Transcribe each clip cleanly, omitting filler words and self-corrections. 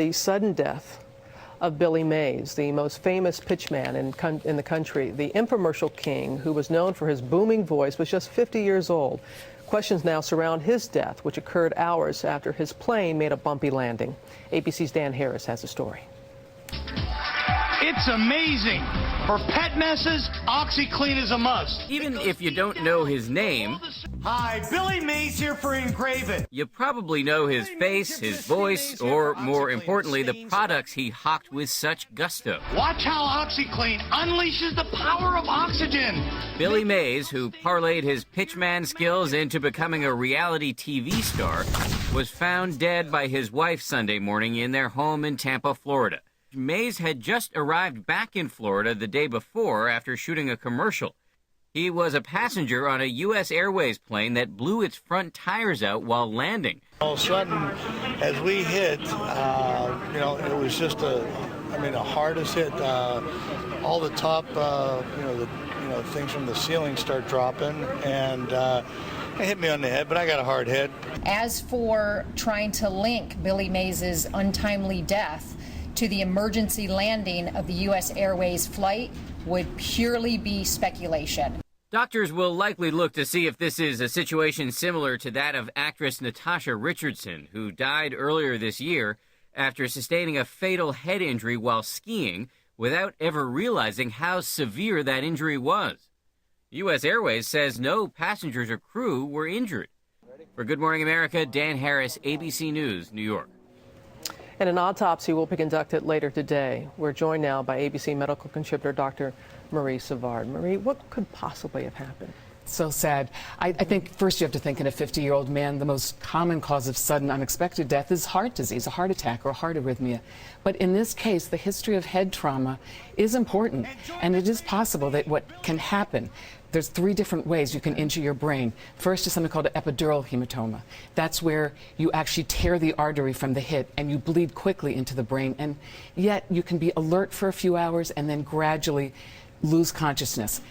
the sudden death of Billy Mays, the most famous pitchman in the country. The infomercial king, who was known for his booming voice, was just 50 years old. Questions now surround his death, which occurred hours after his plane made a bumpy landing. ABC's Dan Harris has the story. It's amazing. For pet messes, OxyClean is a must. Even if you don't know his name, hi, Billy Mays here for Engraven. You probably know his face, his voice, or more importantly, the products he hawked with such gusto. Watch how OxyClean unleashes the power of oxygen. Billy Mays, who parlayed his pitchman skills into becoming a reality TV star, was found dead by his wife Sunday morning in their home in Tampa, Florida. Mays had just arrived back in Florida the day before after shooting a commercial. He was a passenger on a U.S. Airways plane that blew its front tires out while landing. All of a sudden, as we hit, it was just the hardest hit. All the top, things from the ceiling start dropping, and it hit me on the head, but I got a hard head. As for trying to link Billy Mays' untimely death to the emergency landing of the U.S. Airways flight would purely be speculation. Doctors will likely look to see if this is a situation similar to that of actress Natasha Richardson, who died earlier this year after sustaining a fatal head injury while skiing without ever realizing how severe that injury was. U.S. Airways says no passengers or crew were injured. For Good Morning America, Dan Harris, ABC News, New York. And an autopsy will be conducted later today. We're joined now by ABC medical contributor Dr. Marie Savard. Marie, what could possibly have happened? So sad. I think first you have to think in a 50-year-old man, the most common cause of sudden unexpected death is heart disease, a heart attack or a heart arrhythmia. But in this case, the history of head trauma is important, and it is possible that what can happen, there's 3 different ways you can injure your brain. First is something called an epidural hematoma. That's where you actually tear the artery from the hit and you bleed quickly into the brain, and yet you can be alert for a few hours and then gradually lose consciousness.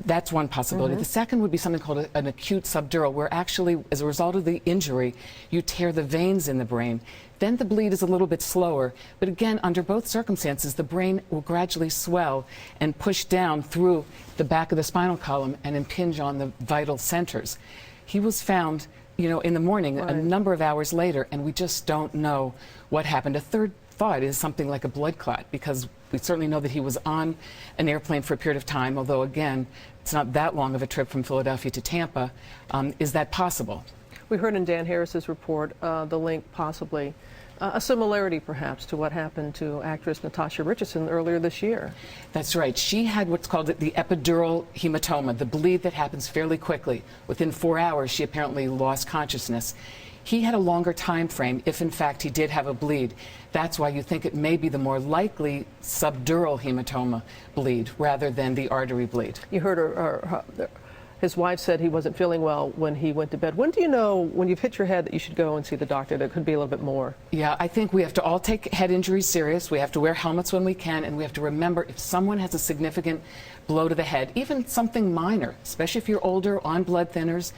That's one possibility. The second would be something called an acute subdural, where actually, as a result of the injury, you tear the veins in the brain. Then the bleed is a little bit slower, but again, under both circumstances, the brain will gradually swell and push down through the back of the spinal column and impinge on the vital centers. He was found, in the morning, a number of hours later, and we just don't know what happened. A third thought is something like a blood clot, because we certainly know that he was on an airplane for a period of time, although again, it's not that long of a trip from Philadelphia to Tampa. Is that possible? We heard in Dan Harris's report the link possibly, a similarity perhaps to what happened to actress Natasha Richardson earlier this year. That's right. She had what's called the epidural hematoma, the bleed that happens fairly quickly. Within 4 hours, she apparently lost consciousness. He had a longer time frame if, in fact, he did have a bleed. That's why you think it may be the more likely subdural hematoma bleed rather than the artery bleed. You heard his wife said he wasn't feeling well when he went to bed. When do you know, when you've hit your head, that you should go and see the doctor? There could be a little bit more. Yeah, I think we have to all take head injuries serious. We have to wear helmets when we can, and we have to remember if someone has a significant blow to the head, even something minor, especially if you're older, on blood thinners,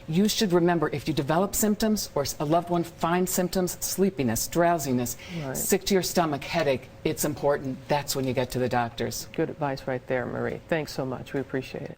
you should remember if you develop symptoms or a loved one finds symptoms, sleepiness, drowsiness, sick to your stomach, headache, it's important. That's when you get to the doctors. Good advice right there, Marie. Thanks so much. We appreciate it.